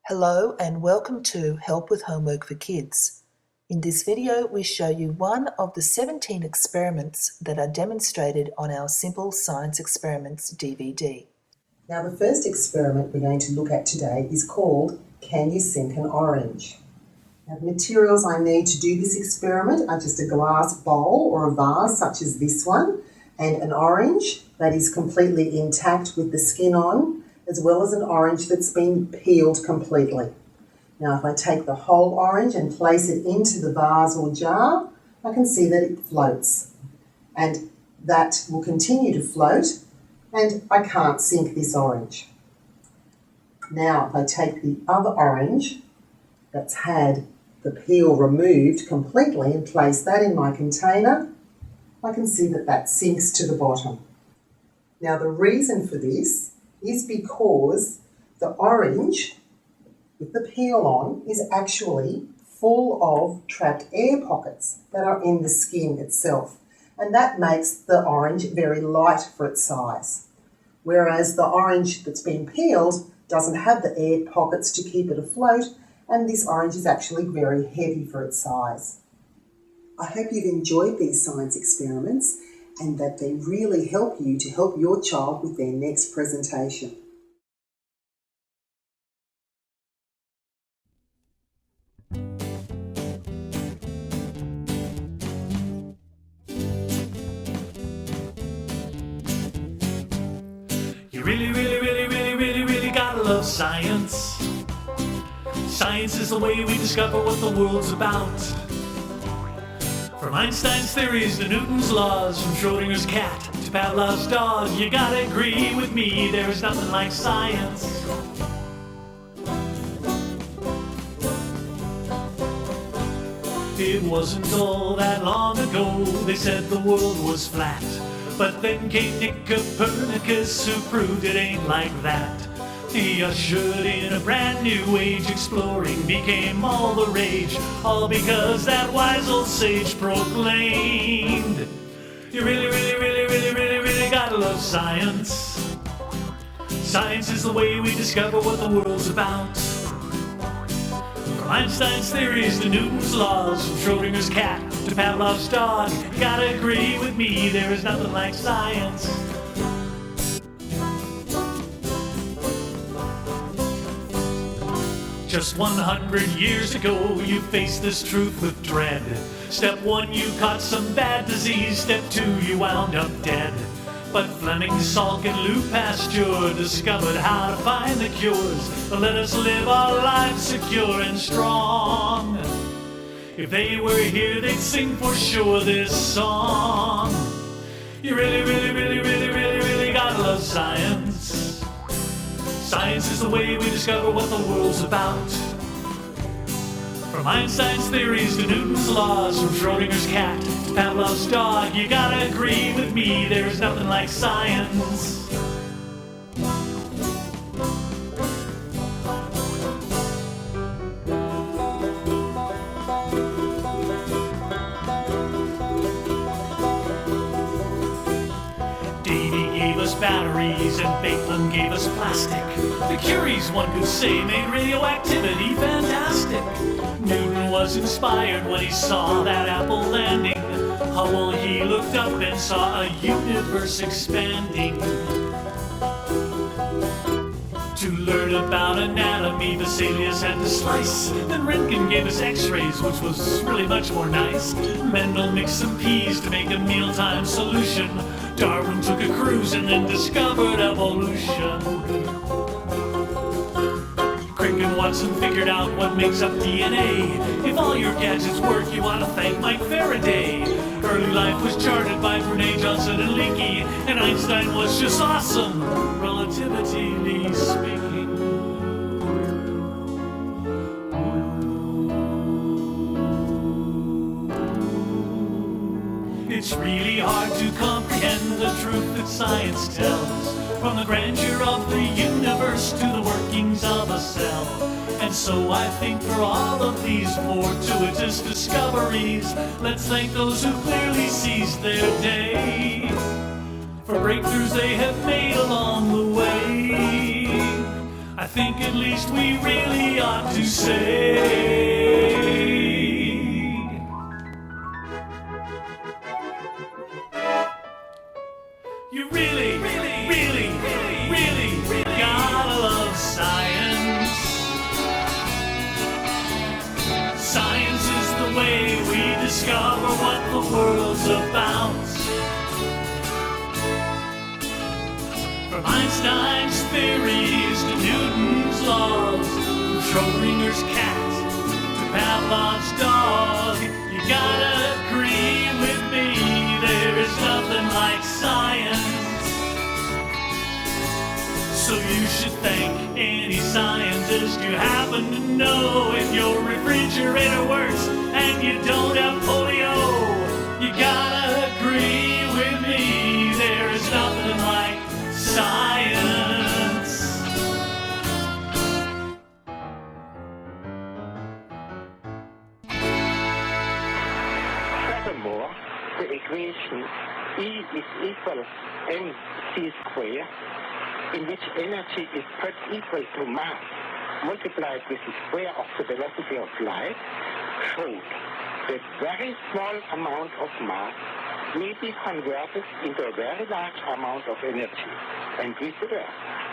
Hello and welcome to Help with Homework for Kids. In this video, we show you one of the 17 experiments that are demonstrated on our Simple Science Experiments DVD. Now, the first experiment we're going to look at today is called Can You Sink an Orange? Now, the materials I need to do this experiment are just a glass bowl or a vase such as this one and an orange that is completely intact with the skin on, as well as an orange that's been peeled completely. Now, if I take the whole orange and place it into the vase or jar, I can see that it floats. And that will continue to float, and I can't sink this orange. Now, if I take the other orange that's had the peel removed completely and place that in my container, I can see that that sinks to the bottom. Now, the reason for this is because the orange with the peel on is actually full of trapped air pockets that are in the skin itself, and that makes the orange very light for its size. Whereas the orange that's been peeled doesn't have the air pockets to keep it afloat, and this orange is actually very heavy for its size. I hope you've enjoyed these science experiments and that they really help you to help your child with their next presentation. You really gotta love science. Science is the way we discover what the world's about. From Einstein's theories to Newton's laws, from Schrodinger's cat to Pavlov's dog, you gotta agree with me, there's nothing like science. It wasn't all that long ago they said the world was flat, but then came Nick Copernicus who proved it ain't like that. He ushered in a brand new age, exploring became all the rage, all because that wise old sage proclaimed, you really gotta love science. Science is the way we discover what the world's about. From Einstein's theories to Newton's laws, from Schrodinger's cat to Pavlov's dog, you gotta agree with me, there is nothing like science. Just 100 years ago, you faced this truth with dread. Step 1, you caught some bad disease. Step 2, you wound up dead. But Fleming, Salk, and Lou Pasteur discovered how to find the cures that let us live our lives secure and strong. If they were here, they'd sing for sure this song. You really gotta love science. Science is the way we discover what the world's about. From Einstein's theories to Newton's laws, from Schrodinger's cat to Pavlov's dog, you gotta agree with me, there's nothing like science. Gave us batteries and Bateman gave us plastic. The Curies, one could say, made radioactivity fantastic. Newton was inspired when he saw that apple landing. Hubble, he looked up and saw a universe expanding. To learn about anatomy, Vesalius had to slice. Then Röntgen gave us x-rays, which was really much more nice. Mendel mixed some peas to make a mealtime solution. Darwin took a cruise and then discovered evolution. Crick and Watson figured out what makes up DNA. If all your gadgets work, you ought to thank Mike Faraday. Early life was charted by Brene, Johnson, and Leakey, and Einstein was just awesome, relatively speaking. It's really hard to comprehend the truth that science tells, from the grandeur of the universe to the workings of a cell. And so I think for all of these fortuitous discoveries, let's thank those who clearly seized their day for breakthroughs they have made along the way. I think at least we really ought to say. You really, really, really, really gotta love science. Science is the way we discover what the world's about. From Einstein's theories to Newton's laws, from Schrodinger's cat to Pavlov's dog, you gotta agree with me, there is nothing like science. So you should thank any scientist you happen to know. If your refrigerator works and you don't have polio, you gotta agree with me, there is nothing like science. Furthermore, the equation E is equal mc squared, in which energy is put equal to mass multiplied with the square of the velocity of light, shows that very small amount of mass may be converted into a very large amount of energy, and vice versa.